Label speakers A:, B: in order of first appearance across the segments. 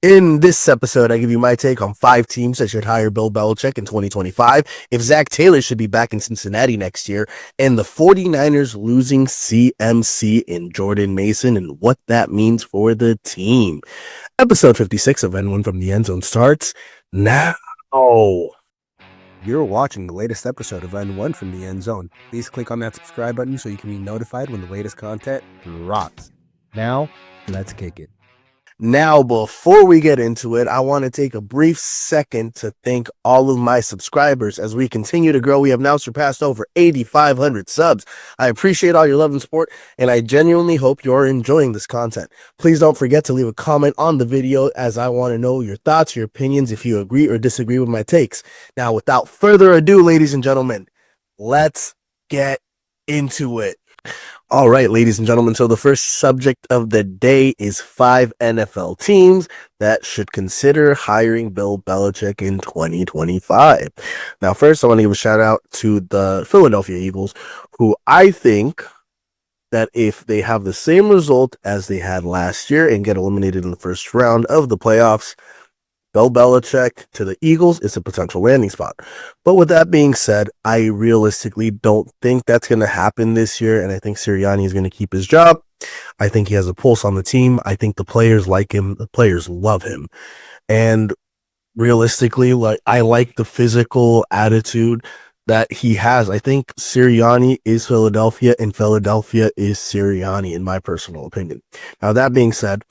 A: In this episode, I give you my take on 5 teams that should hire Bill Belichick in 2025, if Zac Taylor should be back in Cincinnati next year, and the 49ers losing CMC in Jordan Mason and what that means for the team. Episode 56 of N1 from the End Zone starts now. You're watching the latest episode of N1 from the End Zone. Please click on that subscribe button so you can be notified when the latest content drops. Now, let's kick it. Now, before we get into it, I want to take a brief second to thank all of my subscribers. As we continue to grow, we have now surpassed over 8,500 subs. I appreciate all your love and support, and I genuinely hope you're enjoying this content. Please don't forget to leave a comment on the video, as I want to know your thoughts, your opinions, if you agree or disagree with my takes. Now, without further ado, ladies and gentlemen, let's get into it. All right, ladies and gentlemen, so the first subject of the day is 5 NFL teams that should consider hiring Bill Belichick in 2025. Now, first, I want to give a shout out to the Philadelphia Eagles, who I think that if they have the same result as they had last year and get eliminated in the first round of the playoffs, Bill Belichick to the Eagles is a potential landing spot. But with that being said, I realistically don't think that's going to happen this year, and I think Sirianni is going to keep his job. I think he has a pulse on the team. I think the players like him. The players love him. And realistically, I like the physical attitude that he has. I think Sirianni is Philadelphia, and Philadelphia is Sirianni, in my personal opinion. Now, that being said,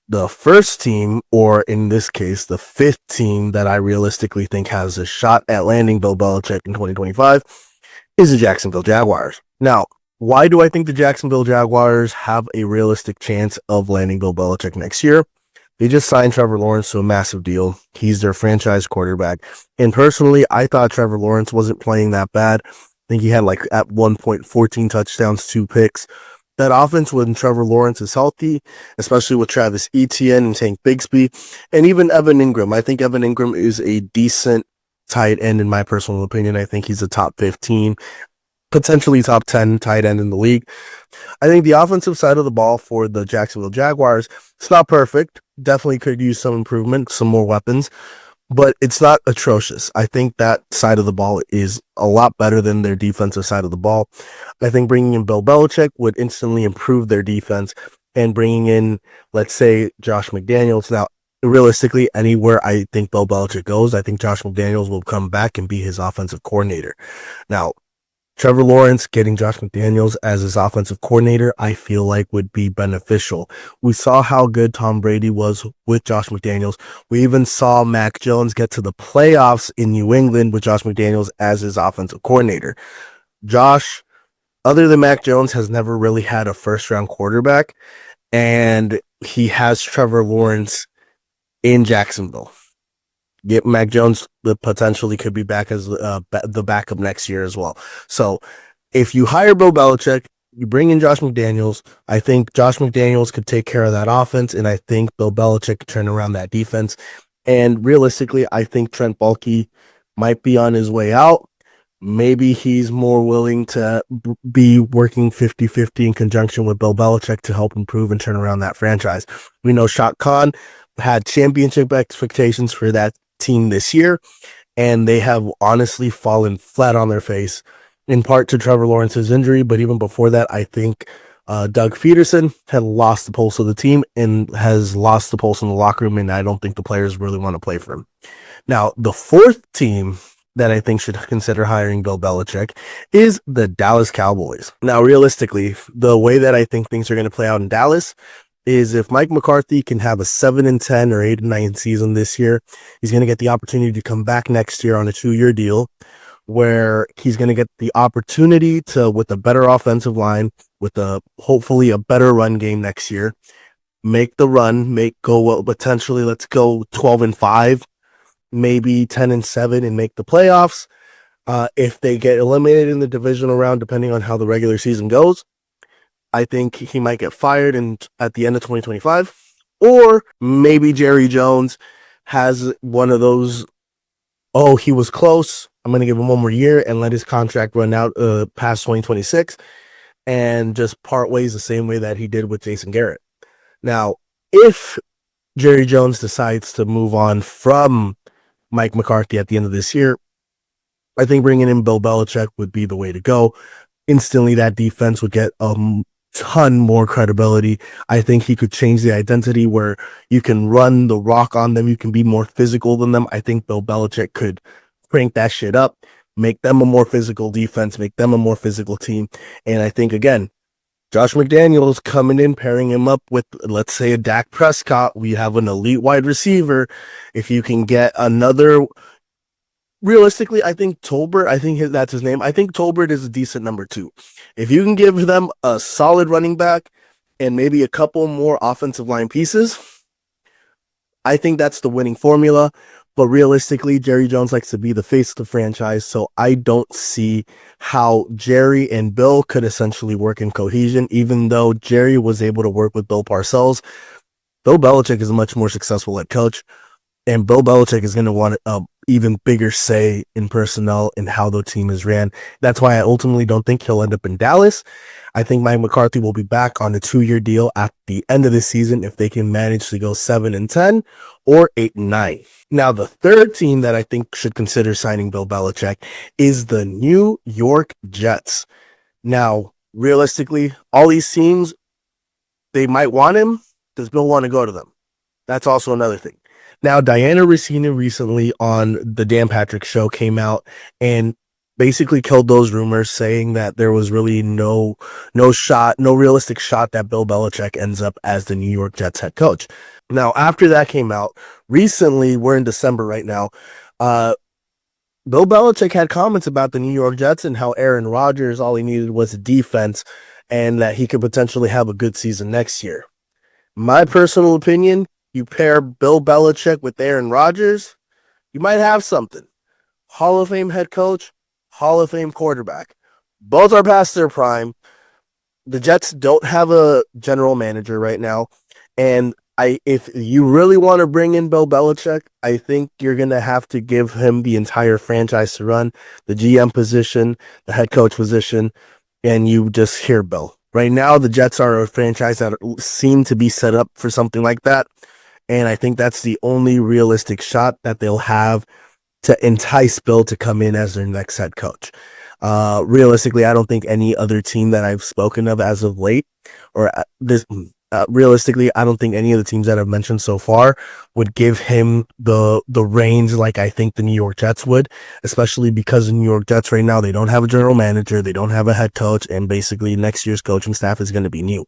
A: the first team, or in this case, the 5th team that I realistically think has a shot at landing Bill Belichick in 2025 is the Jacksonville Jaguars. Now, why do I think the Jacksonville Jaguars have a realistic chance of landing Bill Belichick next year? They just signed Trevor Lawrence to a massive deal. He's their franchise quarterback. And personally, I thought Trevor Lawrence wasn't playing that bad. I think he had at one point 14 touchdowns, 2 picks. That offense when Trevor Lawrence is healthy, especially with Travis Etienne and Tank Bigsby, and even Evan Ingram. I think Evan Ingram is a decent tight end in my personal opinion. I think he's a top 15, potentially top 10 tight end in the league. I think the offensive side of the ball for the Jacksonville Jaguars, it's not perfect. Definitely could use some improvement, some more weapons, but it's not atrocious. I think that side of the ball is a lot better than their defensive side of the ball. I think bringing in Bill Belichick would instantly improve their defense, and bringing in, let's say, Josh McDaniels. Now, realistically, anywhere I think Bill Belichick goes, I think Josh McDaniels will come back and be his offensive coordinator. Now, Trevor Lawrence getting Josh McDaniels as his offensive coordinator, I feel like would be beneficial. We saw how good Tom Brady was with Josh McDaniels. We even saw Mac Jones get to the playoffs in New England with Josh McDaniels as his offensive coordinator. Josh, other than Mac Jones, has never really had a first-round quarterback, and he has Trevor Lawrence in Jacksonville. Get Mac Jones potentially could be back as the backup next year as well. So if you hire Bill Belichick, you bring in Josh McDaniels, I think Josh McDaniels could take care of that offense, and I think Bill Belichick could turn around that defense. And realistically, I think Trent Baalke might be on his way out. Maybe he's more willing to be working 50-50 in conjunction with Bill Belichick to help improve and turn around that franchise. We know Shaq Khan had championship expectations for that team this year, and they have honestly fallen flat on their face, in part to Trevor Lawrence's injury, but even before that, I think Doug Peterson had lost the pulse of the team and has lost the pulse in the locker room, and I don't think the players really want to play for him. Now, the 4th team that I think should consider hiring Bill Belichick is the Dallas Cowboys. Now, realistically, the way that I think things are going to play out in Dallas is if Mike McCarthy can have a 7-10 or 8-9 season this year, he's going to get the opportunity to come back next year on a 2-year deal, where he's going to get the opportunity to, with a better offensive line, with hopefully a better run game next year, make the run, potentially, let's go 12-5, maybe 10-7, and make the playoffs. If they get eliminated in the divisional round, depending on how the regular season goes, I think he might get fired at the end of 2025, or maybe Jerry Jones has one of those, he was close, I'm going to give him one more year and let his contract run out past 2026, and just part ways the same way that he did with Jason Garrett. Now, if Jerry Jones decides to move on from Mike McCarthy at the end of this year, I think bringing in Bill Belichick would be the way to go. Instantly, that defense would get a ton more credibility. I think he could change the identity where you can run the rock on them. You can be more physical than them. I think Bill Belichick could crank that shit up, make them a more physical defense, make them a more physical team. And I think, again, Josh McDaniels coming in, pairing him up with, let's say, a Dak Prescott. We have an elite wide receiver. If you can get another, realistically, I think Tolbert, that's his name. I think Tolbert is a decent number 2. If you can give them a solid running back and maybe a couple more offensive line pieces, I think that's the winning formula. But realistically, Jerry Jones likes to be the face of the franchise, so I don't see how Jerry and Bill could essentially work in cohesion, even though Jerry was able to work with Bill Parcells. Bill Belichick is a much more successful head coach, and Bill Belichick is going to want an even bigger say in personnel and how the team is ran. That's why I ultimately don't think he'll end up in Dallas. I think Mike McCarthy will be back on a 2-year deal at the end of the season if they can manage to go 7-10 or 8-9. Now, the third team that I think should consider signing Bill Belichick is the New York Jets. Now, realistically, all these teams, they might want him. Does Bill want to go to them? That's also another thing. Now, Diana Rossini recently on the Dan Patrick Show came out and basically killed those rumors, saying that there was really no realistic shot that Bill Belichick ends up as the New York Jets head coach. Now, after that came out, recently, we're in December right now, Bill Belichick had comments about the New York Jets and how Aaron Rodgers, all he needed was a defense and that he could potentially have a good season next year. My personal opinion, you pair Bill Belichick with Aaron Rodgers, you might have something. Hall of Fame head coach, Hall of Fame quarterback. Both are past their prime. The Jets don't have a general manager right now. And if you really want to bring in Bill Belichick, I think you're going to have to give him the entire franchise to run, the GM position, the head coach position, and you just hear Bill. Right now, the Jets are a franchise that seem to be set up for something like that. And I think that's the only realistic shot that they'll have to entice Bill to come in as their next head coach. Realistically, I don't think any other team that I've spoken of as of late, or realistically, I don't think any of the teams that I've mentioned so far would give him the reins like I think the New York Jets would, especially because the New York Jets right now, they don't have a general manager, they don't have a head coach, and basically next year's coaching staff is going to be new.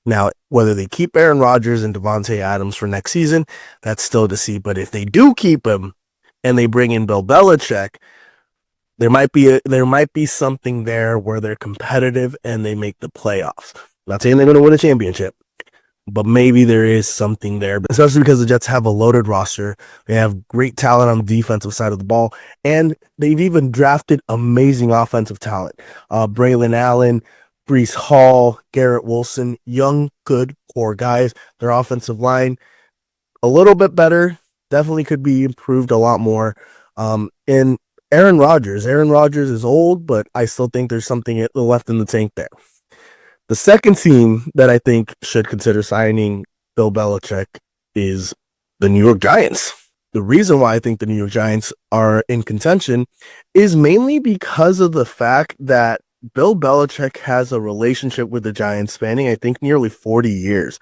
A: Now, whether they keep Aaron Rodgers and Devontae Adams for next season, that's still to see. But if they do keep him and they bring in Bill Belichick, there might be something there where they're competitive and they make the playoffs. I'm not saying they're going to win a championship, but maybe there is something there, especially because the Jets have a loaded roster. They have great talent on the defensive side of the ball, and they've even drafted amazing offensive talent. Braylon Allen, Breece Hall, Garrett Wilson, young, good core guys. Their offensive line, a little bit better, definitely could be improved a lot more. And Aaron Rodgers is old, but I still think there's something left in the tank there. The second team that I think should consider signing Bill Belichick is the New York Giants. The reason why I think the New York Giants are in contention is mainly because of the fact that Bill Belichick has a relationship with the Giants spanning, I think, nearly 40 years.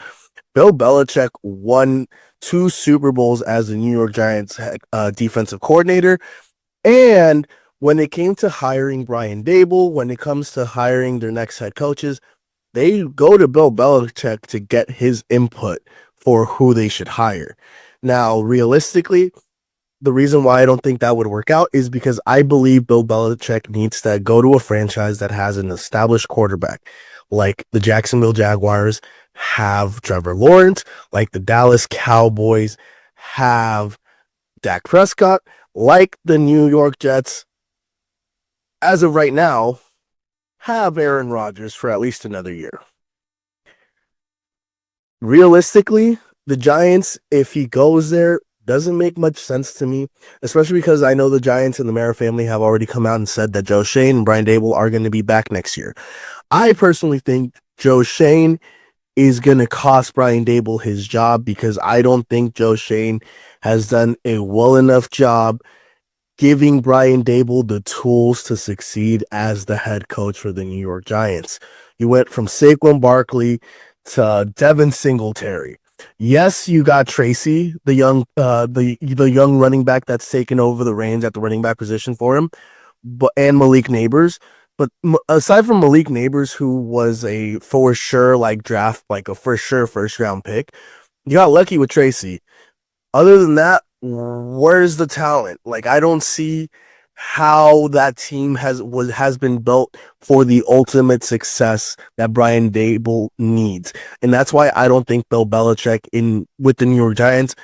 A: Bill Belichick won 2 Super Bowls as the New York Giants defensive coordinator. And when it came to hiring Brian Daboll, when it comes to hiring their next head coaches, they go to Bill Belichick to get his input for who they should hire. Now, realistically, the reason why I don't think that would work out is because I believe Bill Belichick needs to go to a franchise that has an established quarterback, like the Jacksonville Jaguars have Trevor Lawrence, like the Dallas Cowboys have Dak Prescott, like the New York Jets, as of right now, have Aaron Rodgers for at least another year. Realistically, the Giants, if he goes there, doesn't make much sense to me, especially because I know the Giants and the Mara family have already come out and said that Joe Schoen and Brian Daboll are going to be back next year. I personally think Joe Schoen is going to cost Brian Daboll his job, because I don't think Joe Schoen has done a well enough job giving Brian Daboll the tools to succeed as the head coach for the New York Giants. You went from Saquon Barkley to Devin Singletary. Yes, you got Tracy, the young running back that's taken over the reins at the running back position for him, and Malik Neighbors. But aside from Malik Neighbors, who was a for sure like a for sure first round pick, you got lucky with Tracy. Other than that, where's the talent? Like, I don't see how that team has been built for the ultimate success that Brian Daboll needs. And that's why I don't think Bill Belichick with the New York Giants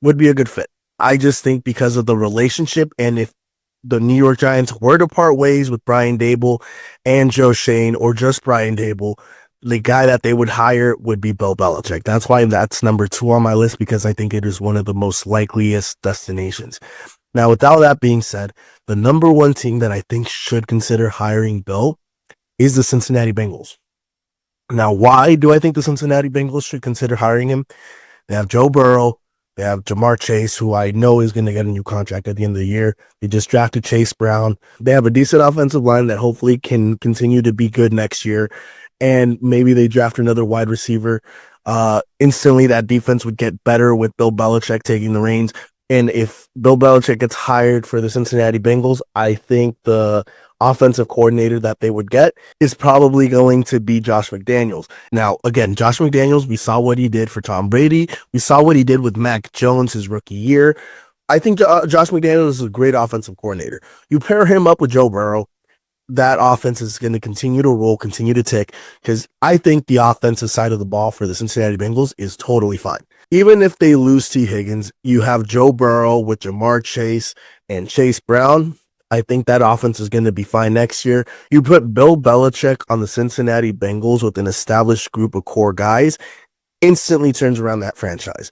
A: would be a good fit. I just think because of the relationship, and if the New York Giants were to part ways with Brian Daboll and Joe Schoen, or just Brian Daboll, the guy that they would hire would be Bill Belichick. That's why that's number 2 on my list, because I think it is one of the most likeliest destinations. Now, with all that being said, the number 1 team that I think should consider hiring Bill is the Cincinnati Bengals. Now, why do I think the Cincinnati Bengals should consider hiring him? They have Joe Burrow. They have Jamar Chase, who I know is going to get a new contract at the end of the year. They just drafted Chase Brown. They have a decent offensive line that hopefully can continue to be good next year. And maybe they draft another wide receiver. Instantly, that defense would get better with Bill Belichick taking the reins. And if Bill Belichick gets hired for the Cincinnati Bengals, I think the offensive coordinator that they would get is probably going to be Josh McDaniels. Now, again, Josh McDaniels, we saw what he did for Tom Brady. We saw what he did with Mac Jones his rookie year. I think Josh McDaniels is a great offensive coordinator. You pair him up with Joe Burrow, that offense is going to continue to roll, continue to tick, because I think the offensive side of the ball for the Cincinnati Bengals is totally fine. Even if they lose T. Higgins, you have Joe Burrow with Jamar Chase and Chase Brown. I think that offense is going to be fine next year. You put Bill Belichick on the Cincinnati Bengals with an established group of core guys, instantly turns around that franchise.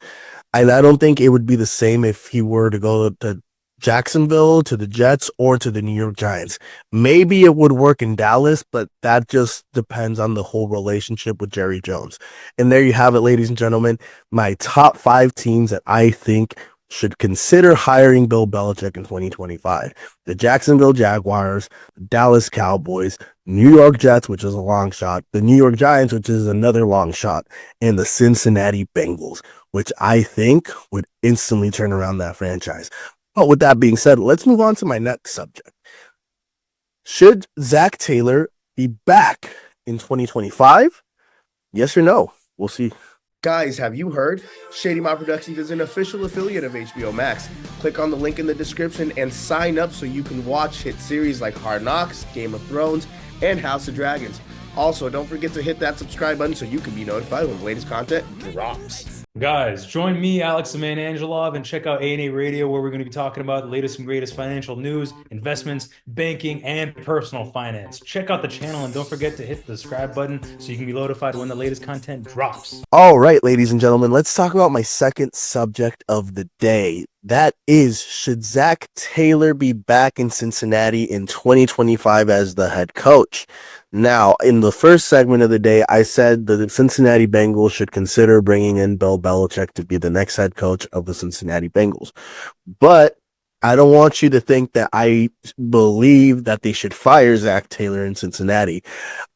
A: And I don't think it would be the same if he were to go to Jacksonville, to the Jets, or to the New York Giants. Maybe it would work in Dallas, but that just depends on the whole relationship with Jerry Jones. And there you have it, ladies and gentlemen, my top 5 teams that I think should consider hiring Bill Belichick in 2025. The Jacksonville Jaguars, the Dallas Cowboys, New York Jets, which is a long shot, the New York Giants, which is another long shot, and the Cincinnati Bengals, which I think would instantly turn around that franchise. But with that being said, let's move on to my next subject. Should Zac Taylor be back in 2025? Yes or no? We'll see. Guys, have you heard? Shady My Productions is an official affiliate of HBO Max. Click on the link in the description and sign up so you can watch hit series like Hard Knocks, Game of Thrones, and House of Dragons. Also, don't forget to hit that subscribe button so you can be notified when the latest content drops.
B: Guys, join me, Alex the Man Angelov, and check out A&A Radio, where we're going to be talking about the latest and greatest financial news, investments, banking, and personal finance. Check out the channel, and don't forget to hit the subscribe button so you can be notified when the latest content drops.
A: All right, ladies and gentlemen, let's talk about my second subject of the day. That is, should Zac Taylor be back in Cincinnati in 2025 as the head coach? Now, in the first segment of the day, I said that the Cincinnati Bengals should consider bringing in Bill Belichick to be the next head coach of the Cincinnati Bengals. But I don't want you to think that I believe that they should fire Zac Taylor in Cincinnati.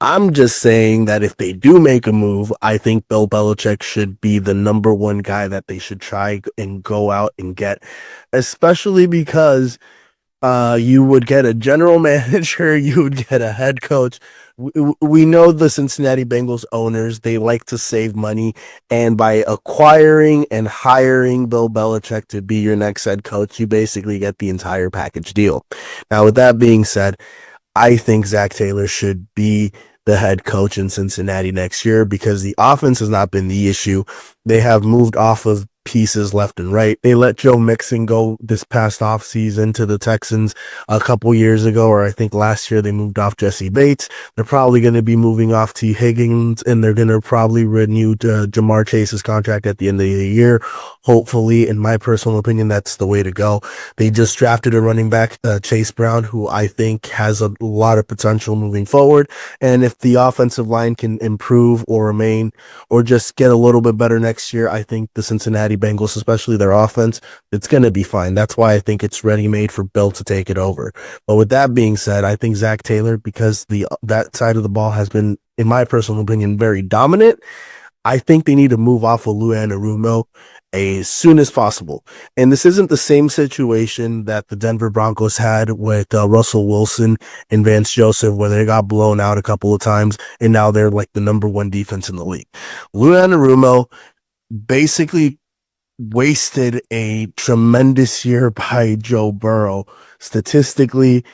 A: I'm just saying that if they do make a move, I think Bill Belichick should be the number 1 guy that they should try and go out and get, especially because you would get a general manager, you would get a head coach. We know the Cincinnati Bengals owners, they like to save money, and by acquiring and hiring Bill Belichick to be your next head coach, you basically get the entire package deal. Now, with that being said, I think Zac Taylor should be the head coach in Cincinnati next year, because the offense has not been the issue. They have moved off of pieces left and right. They let Joe Mixon go this past offseason to the Texans a couple years ago, or I think last year they moved off Jesse Bates. They're probably going to be moving off T. Higgins, and they're going to probably renew Jamar Chase's contract at the end of the year. Hopefully, in my personal opinion, that's the way to go. They just drafted a running back, Chase Brown, who I think has a lot of potential moving forward. And if the offensive line can improve or remain or just get a little bit better next year, I think the Cincinnati Bengals, especially their offense, it's going to be fine. That's why I think it's ready-made for Bill to take it over. But with that being said, I think Zac Taylor, because that side of the ball has been, in my personal opinion, very dominant, I think they need to move off of Lou Anarumo as soon as possible. And this isn't the same situation that the Denver Broncos had with Russell Wilson and Vance Joseph, where they got blown out a couple of times, and now they're like the number one defense in the league. Lou Anarumo basically wasted a tremendous year by Joe Burrow statistically,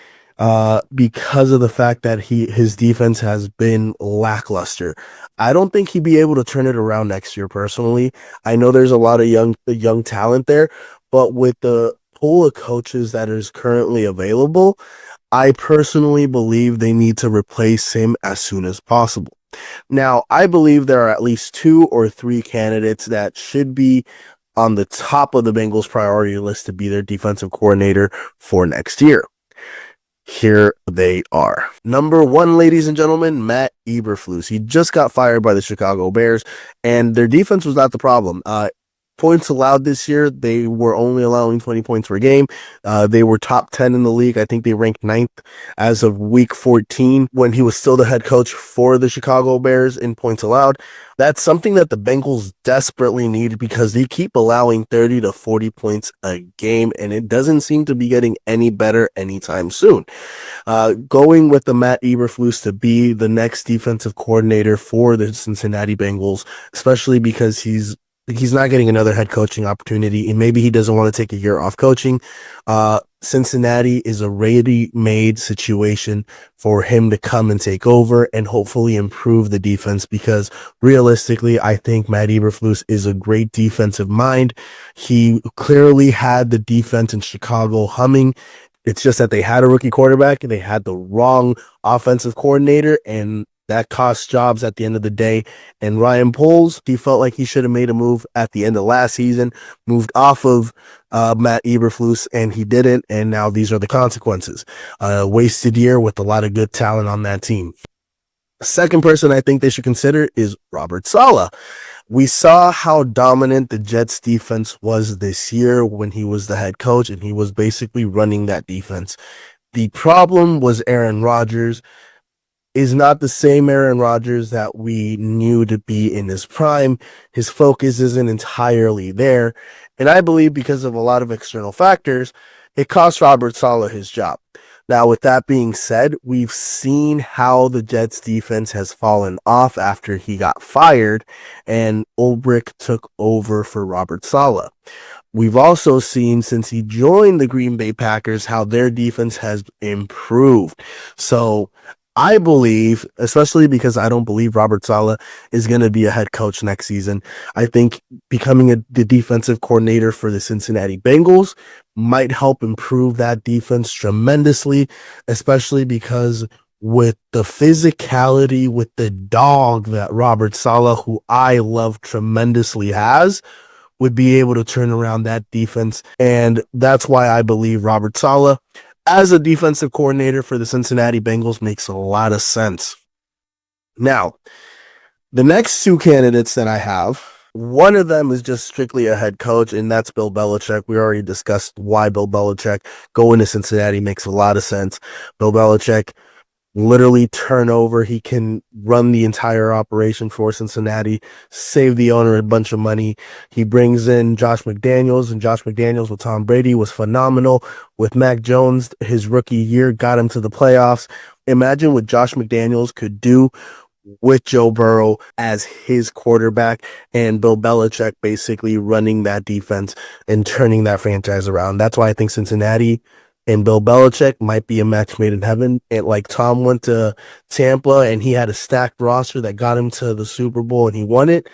A: because of the fact that his defense has been lackluster. I don't think he'd be able to turn it around next year personally. I know there's a lot of young talent there, but with the pool of coaches that is currently available, I personally believe they need to replace him as soon as possible. Now, I believe there are at least 2 or 3 candidates that should be on the top of the Bengals priority list to be their defensive coordinator for next year. Here they are. Number 1, ladies and gentlemen, Matt Eberflus. He just got fired by the Chicago Bears, and their defense was not the problem. Points allowed this year, they were only allowing 20 points per game. They were top 10 in the league. I think they ranked 9th as of week 14 when he was still the head coach for the Chicago Bears in points allowed. That's something that the Bengals desperately need because they keep allowing 30 to 40 points a game, and it doesn't seem to be getting any better anytime soon. Going with the Matt Eberflus to be the next defensive coordinator for the Cincinnati Bengals, especially because he's not getting another head coaching opportunity, and maybe he doesn't want to take a year off coaching. Cincinnati is a ready-made situation for him to come and take over and hopefully improve the defense, because realistically, I think Matt Eberflus is a great defensive mind. He clearly had the defense in Chicago humming. It's just that they had a rookie quarterback and they had the wrong offensive coordinator, and that cost jobs at the end of the day. And Ryan Poles, he felt like he should have made a move at the end of last season, moved off of Matt Eberflus, and he didn't. And now these are the consequences. Wasted year with a lot of good talent on that team. Second person I think they should consider is Robert Saleh. We saw how dominant the Jets defense was this year when he was the head coach, and he was basically running that defense. The problem was Aaron Rodgers is not the same Aaron Rodgers that we knew to be in his prime. His focus isn't entirely there. And I believe because of a lot of external factors, it cost Robert Saleh his job. Now, with that being said, we've seen how the Jets defense has fallen off after he got fired and Ulbrich took over for Robert Saleh. We've also seen since he joined the Green Bay Packers how their defense has improved. So I believe, especially because I don't believe Robert Saleh is going to be a head coach next season, I think becoming the defensive coordinator for the Cincinnati Bengals might help improve that defense tremendously, especially because with the physicality, with the dog that Robert Saleh, who I love tremendously, has, would be able to turn around that defense. And that's why I believe Robert Saleh as a defensive coordinator for the Cincinnati Bengals makes a lot of sense. Now, the next 2 candidates that I have, one of them is just strictly a head coach, and that's Bill Belichick. We already discussed why Bill Belichick going to Cincinnati makes a lot of sense. Bill Belichick literally turnover. He can run the entire operation for Cincinnati, save the owner a bunch of money. He brings in Josh McDaniels, and Josh McDaniels with Tom Brady was phenomenal. With Mac Jones, his rookie year got him to the playoffs. Imagine what Josh McDaniels could do with Joe Burrow as his quarterback and Bill Belichick basically running that defense and turning that franchise around. That's why I think Cincinnati and Bill Belichick might be a match made in heaven. And like Tom went to Tampa and he had a stacked roster that got him to the Super Bowl and he won it.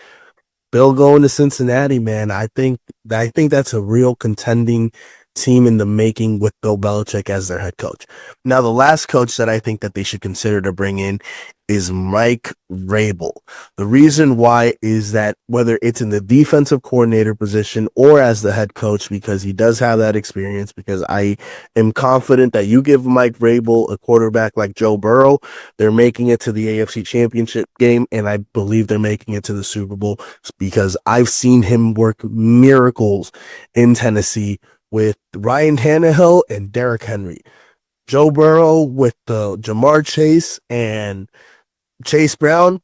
A: Bill going to Cincinnati, man. I think that's a real contending team in the making with Bill Belichick as their head coach. Now, the last coach that I think that they should consider to bring in is Mike Vrabel. The reason why is that whether it's in the defensive coordinator position or as the head coach, because he does have that experience, because I am confident that you give Mike Vrabel a quarterback like Joe Burrow, they're making it to the AFC Championship game, and I believe they're making it to the Super Bowl because I've seen him work miracles in Tennessee with Ryan Tannehill and Derrick Henry. Joe Burrow with the Jamar Chase and Chase Brown.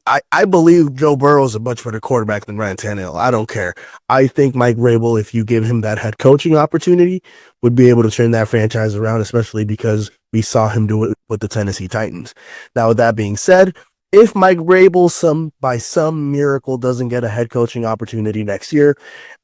A: I believe Joe Burrow is a much better quarterback than Ryan Tannehill. I don't care. I think Mike Vrabel, if you give him that head coaching opportunity, would be able to turn that franchise around, especially because we saw him do it with the Tennessee Titans. Now, with that being said, if Mike Vrabel by some miracle doesn't get a head coaching opportunity next year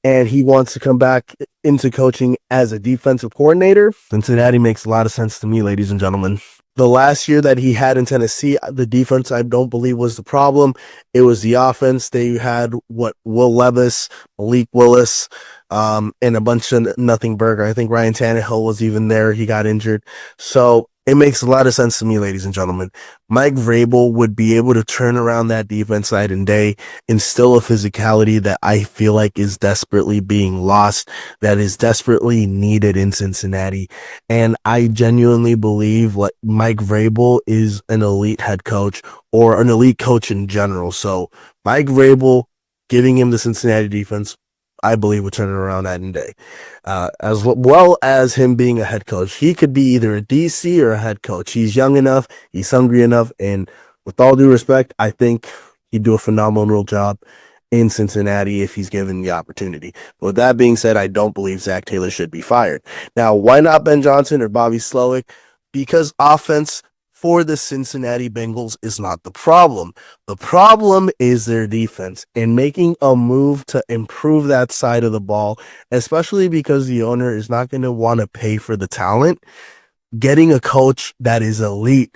A: and he wants to come back into coaching as a defensive coordinator, Cincinnati makes a lot of sense to me, ladies and gentlemen. The last year that he had in Tennessee, the defense, I don't believe, was the problem. It was the offense. They had Will Levis, Malik Willis, and a bunch of nothing burger. I think Ryan Tannehill was even there. He got injured. So it makes a lot of sense to me, ladies and gentlemen. Mike Vrabel would be able to turn around that defense night and day, instill a physicality that I feel like is desperately being lost, that is desperately needed in Cincinnati. And I genuinely believe like Mike Vrabel is an elite head coach or an elite coach in general. So Mike Vrabel, giving him the Cincinnati defense, I believe would turn it around night and day. As well as him being a head coach, he could be either a DC or a head coach. He's young enough, he's hungry enough, and with all due respect, I think he'd do a phenomenal job in Cincinnati if he's given the opportunity. But with that being said, I don't believe Zac Taylor should be fired. Now, why not Ben Johnson or Bobby Slowick? Because offense for the Cincinnati Bengals is not the problem. The problem is their defense and making a move to improve that side of the ball, especially because the owner is not going to want to pay for the talent. Getting a coach that is elite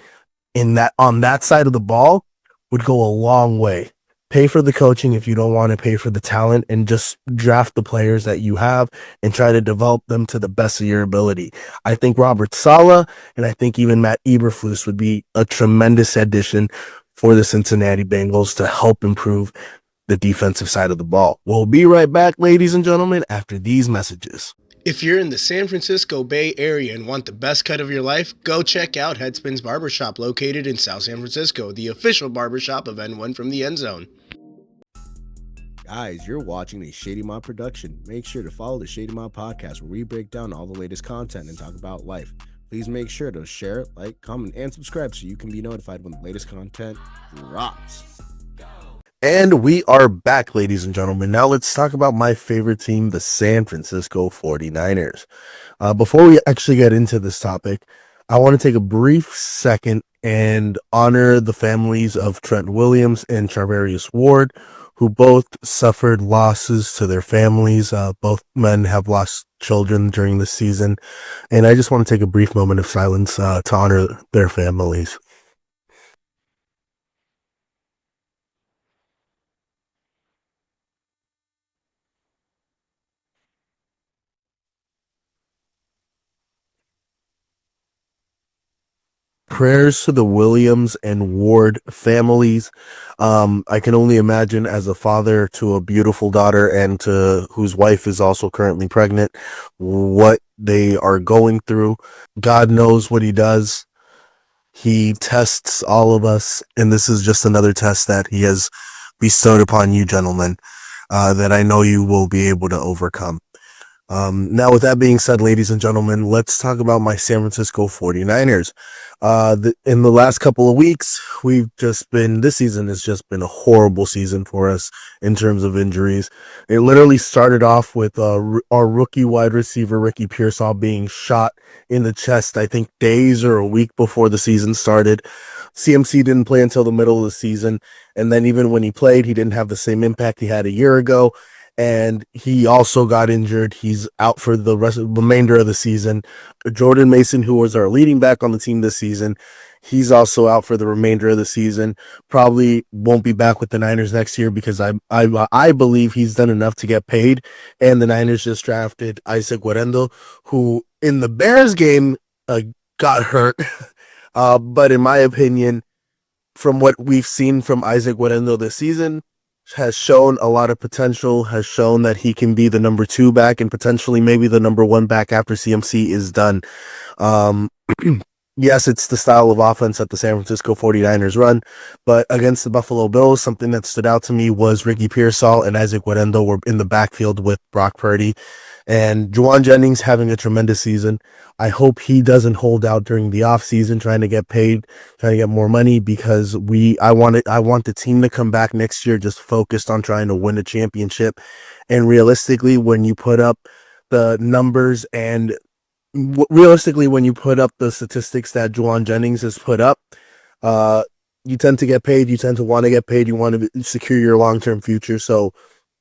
A: on that side of the ball would go a long way. Pay for the coaching if you don't want to pay for the talent, and just draft the players that you have and try to develop them to the best of your ability. I think Robert Saleh and I think even Matt Eberflus would be a tremendous addition for the Cincinnati Bengals to help improve the defensive side of the ball. We'll be right back, ladies and gentlemen, after these messages.
C: If you're in the San Francisco Bay Area and want the best cut of your life, go check out Headspins Barbershop, located in South San Francisco, the official barbershop of N1 from the End Zone.
A: Guys, you're watching a Shady Mob production. Make sure to follow the Shady Mob podcast where we break down all the latest content and talk about life. Please make sure to share, like, comment, and subscribe so you can be notified when the latest content drops. And we are back, ladies and gentlemen. Now let's talk about my favorite team, the San Francisco 49ers. Before we actually get into this topic, I want to take a brief second and honor the families of Trent Williams and Charvarius Ward, who both suffered losses to their families. Both men have lost children during the season. And I just want to take a brief moment of silence to honor their families. Prayers to the Williams and Ward families. I can only imagine, as a father to a beautiful daughter and to whose wife is also currently pregnant, what they are going through. God knows what he does. He tests all of us, and this is just another test that he has bestowed upon you, gentlemen, that I know you will be able to overcome. Now, with that being said, ladies and gentlemen, let's talk about my San Francisco 49ers. In the last couple of weeks, this season has just been a horrible season for us in terms of injuries. It literally started off with our rookie wide receiver, Ricky Pearsall, being shot in the chest, I think days or a week before the season started. CMC didn't play until the middle of the season. And then even when he played, he didn't have the same impact he had a year ago. And he also got injured. He's out for the remainder of the season. Jordan Mason, who was our leading back on the team this season, He's also out for the remainder of the season. Probably won't be back with the Niners next year because I believe he's done enough to get paid. And the Niners just drafted Isaac Guerendo, who in the Bears game got hurt. But in my opinion, from what we've seen from Isaac Guerendo this season, has shown a lot of potential, has shown that he can be the number 2 back and potentially maybe the number 1 back after CMC is done. Yes, it's the style of offense that the San Francisco 49ers run, but against the Buffalo Bills, something that stood out to me was Ricky Pearsall and Isaac Guerendo were in the backfield with Brock Purdy, and Juwan Jennings having a tremendous season. I hope he doesn't hold out during the offseason trying to get paid, trying to get more money, because I want the team to come back next year just focused on trying to win a championship. And realistically, when you put up the numbers and when you put up the statistics that Juwan Jennings has put up, you tend to get paid. You tend to want to get paid. You want to secure your long-term future. So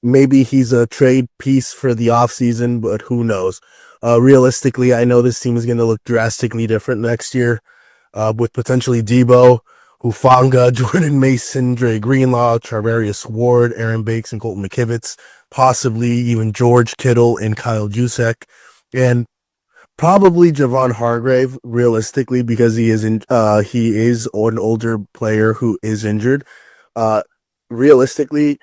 A: maybe he's a trade piece for the offseason, but who knows? Realistically, I know this team is going to look drastically different next year, with potentially Debo, Hufanga, Jordan Mason, Dre Greenlaw, Charvarius Ward, Aaron Bakes, and Colton McKivitz, possibly even George Kittle and Kyle Juszczyk, and probably Javon Hargrave, realistically, because he is an older player who is injured. Realistically,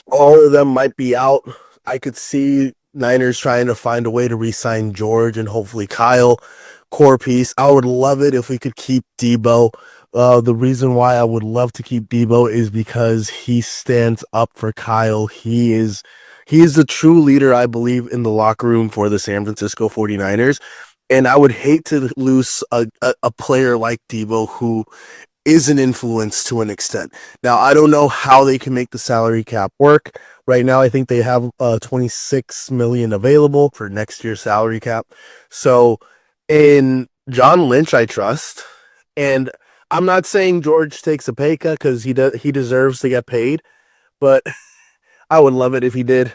A: all of them might be out. I could see Niners trying to find a way to re-sign George and hopefully Kyle. Core piece. I would love it if we could keep Debo. The reason why I would love to keep Debo is because he stands up for Kyle. He is the true leader, I believe, in the locker room for the San Francisco 49ers. And I would hate to lose a player like Debo who is an influence to an extent. Now, I don't know how they can make the salary cap work. Right now, I think they have $26 million available for next year's salary cap. So in John Lynch, I trust. And I'm not saying George takes a pay cut because he deserves to get paid, but I would love it if he did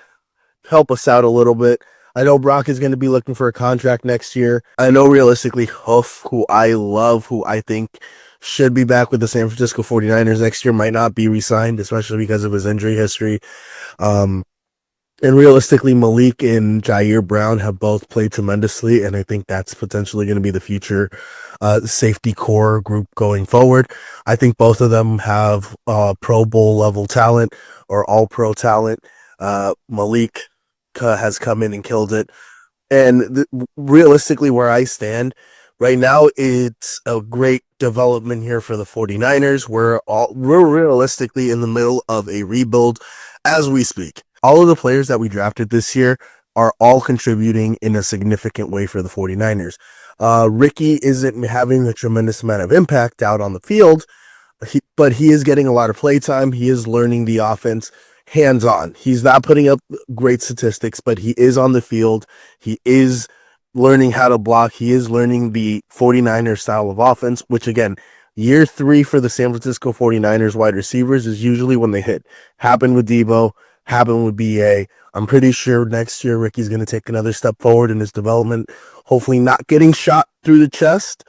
A: help us out a little bit. I know Brock is going to be looking for a contract next year. I know realistically Huff, who I love, who I think should be back with the San Francisco 49ers next year, might not be re-signed, especially because of his injury history. And realistically, Malik and Jair Brown have both played tremendously, and I think that's potentially going to be the future safety core group going forward. I think both of them have Pro Bowl level talent or all-pro talent. Malik has come in and killed it. And realistically, where I stand right now, it's a great development here for the 49ers. We're realistically in the middle of a rebuild as we speak. All of the players that we drafted this year are all contributing in a significant way for the 49ers. Ricky isn't having a tremendous amount of impact out on the field, but he is getting a lot of play time. He is learning the offense hands-on. He's not putting up great statistics, but he is on the field. He is learning how to block. He is learning the 49ers style of offense, which again, year 3 for the San Francisco 49ers wide receivers is usually when they hit. Happened with Debo, happened with BA. I'm pretty sure next year Ricky's going to take another step forward in his development, hopefully not getting shot through the chest,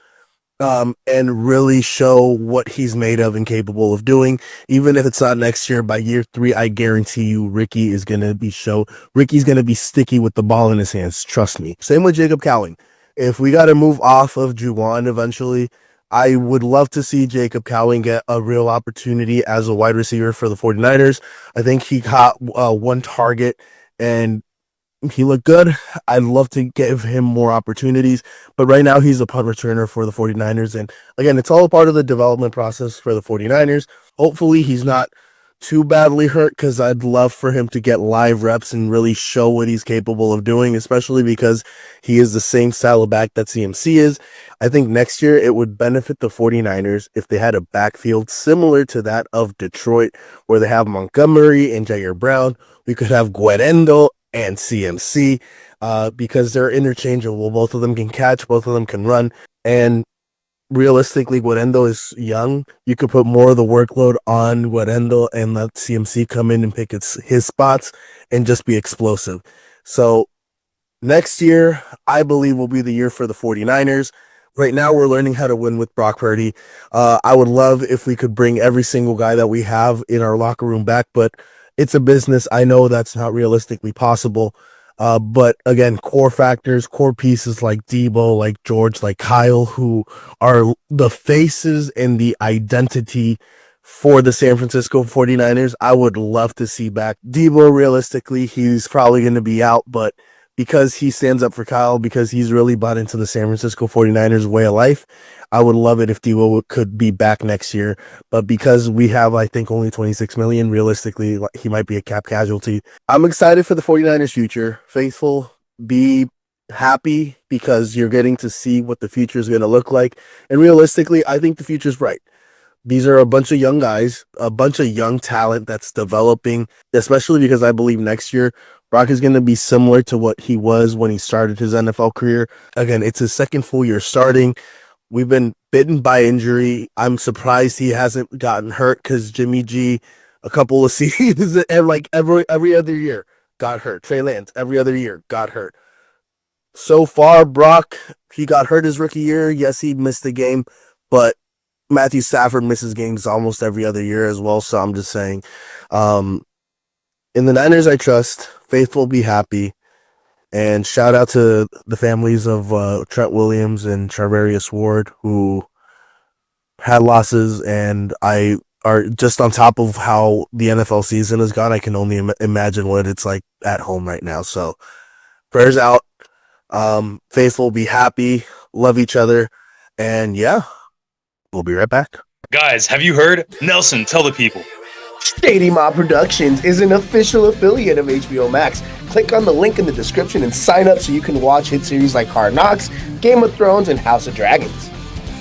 A: and really show what he's made of and capable of doing. Even if it's not next year, by year 3, I guarantee you Ricky's going to be sticky with the ball in his hands. Trust me. Same with Jacob Cowing. If we got to move off of Juwan eventually, I would love to see Jacob Cowing get a real opportunity as a wide receiver for the 49ers. I think he caught one target and he looked good. I'd love to give him more opportunities, but right now he's a punt returner for the 49ers. And again, it's all a part of the development process for the 49ers. Hopefully he's not too badly hurt, because I'd love for him to get live reps and really show what he's capable of doing, especially because he is the same style of back that CMC is. I think next year it would benefit the 49ers if they had a backfield similar to that of Detroit, where they have Montgomery and Jair Brown. We could have Guerendo and CMC, because they're interchangeable. Both of them can catch, both of them can run, and realistically, Guerendo is young. You could put more of the workload on Guerendo and let CMC come in and pick his spots and just be explosive. So next year, I believe, will be the year for the 49ers. Right now, we're learning how to win with Brock Purdy. I would love if we could bring every single guy that we have in our locker room back, but it's a business. I know that's not realistically possible. But again, core factors, core pieces like Debo, like George, like Kyle, who are the faces and the identity for the San Francisco 49ers, I would love to see back. Debo, realistically, he's probably going to be out, but because he stands up for Kyle, because he's really bought into the San Francisco 49ers way of life, I would love it if Debo could be back next year. But because we have, I think, only 26 million, realistically, he might be a cap casualty. I'm excited for the 49ers future. Faithful, be happy because you're getting to see what the future is going to look like. And realistically, I think the future is bright. These are a bunch of young guys, a bunch of young talent that's developing, especially because I believe next year, Brock is going to be similar to what he was when he started his NFL career. Again, it's his second full year starting. We've been bitten by injury. I'm surprised he hasn't gotten hurt because Jimmy G, a couple of seasons, and like every other year, got hurt. Trey Lance, every other year, got hurt. So far, Brock, he got hurt his rookie year. Yes, he missed the game, but Matthew Stafford misses games almost every other year as well. So I'm just saying, in the Niners, I trust. Faithful, be happy. And shout out to the families of Trent Williams and Charvarius Ward, who had losses, and I are just on top of how the NFL season has gone. I can only imagine what it's like at home right now. So prayers out. Faithful, be happy, love each other, and yeah, we'll be right back.
B: Guys, have you heard? Nelson, tell the people.
C: Shady Mob Productions is an official affiliate of HBO Max. Click on the link in the description and sign up so you can watch hit series like Hard Knocks, Game of Thrones, and House of Dragons.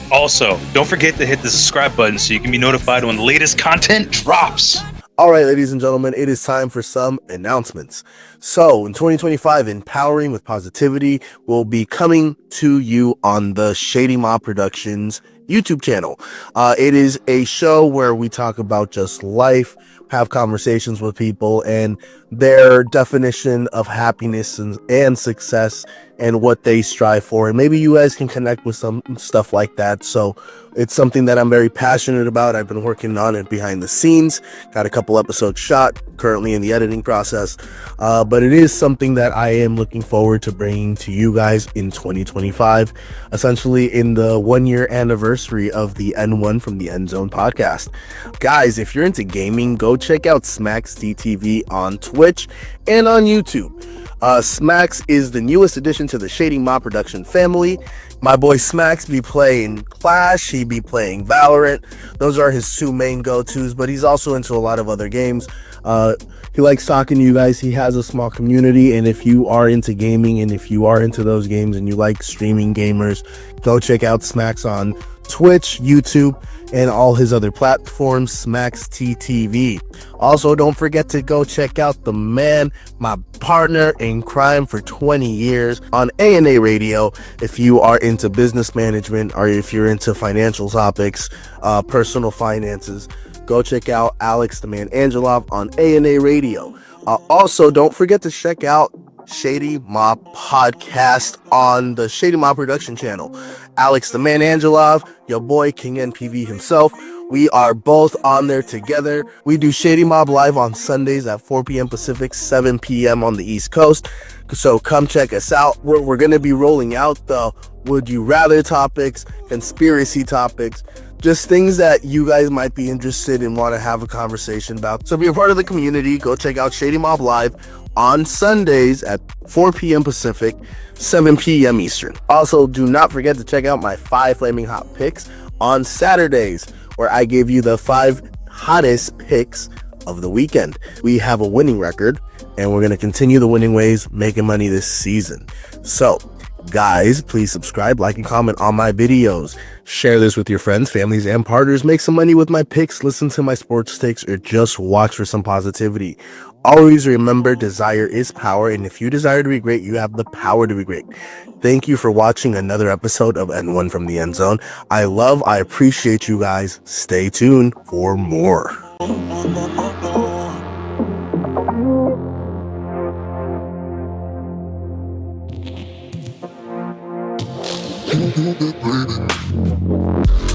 B: Also, don't forget to hit the subscribe button so you can be notified when the latest content drops.
A: All right, ladies and gentlemen, it is time for some announcements. So, in 2025, Empowering with Positivity will be coming to you on the Shady Mob Productions YouTube channel. It is a show where we talk about just life, have conversations with people, and their definition of happiness and success and what they strive for. And maybe you guys can connect with some stuff like that. So it's something that I'm very passionate about. I've been working on it behind the scenes, got a couple episodes shot, currently in the editing process. But it is something that I am looking forward to bringing to you guys in 2025, essentially in the 1-year anniversary of the N1 from the End Zone podcast. Guys, if you're into gaming, go check out Smacks DTV on Twitch and on YouTube. Smacks is the newest addition to the Shady Mob production family. My boy Smacks be playing Clash, he be playing Valorant. Those are his two main go-tos, but he's also into a lot of other games. He likes talking to you guys. He has a small community, and if you are into gaming and if you are into those games and you like streaming gamers, go check out Smacks on Twitch, YouTube, and all his other platforms, Smacks TTV. Also, don't forget to go check out the man, my partner in crime for 20 years on ANA Radio. If you are into business management or if you're into financial topics, personal finances, go check out Alex the Man Angelov on ANA Radio. Also, don't forget to check out Shady Mob Podcast on the Shady Mob Production channel. Alex the Man Angelov, your boy King NPV himself. We are both on there together. We do Shady Mob live on Sundays at 4 p.m. Pacific, 7 p.m. on the East Coast. So come check us out. We're going to be rolling out the Would You Rather topics, conspiracy topics, just things that you guys might be interested in, want to have a conversation about. So be a part of the community. Go check out Shady Mob live on Sundays at 4 p.m. Pacific, 7 p.m. Eastern. Also, do not forget to check out my 5 Flaming Hot picks on Saturdays, where I give you the 5 hottest picks of the weekend. We have a winning record, and we're going to continue the winning ways, making money this season. So, guys, please subscribe, like, and comment on my videos. Share this with your friends, families, and partners. Make some money with my picks, listen to my sports takes, or just watch for some positivity. Always remember, desire is power, and if you desire to be great, you have the power to be great. Thank you for watching another episode of N1 from the End Zone. I appreciate you guys. Stay tuned for more.
D: you get ready.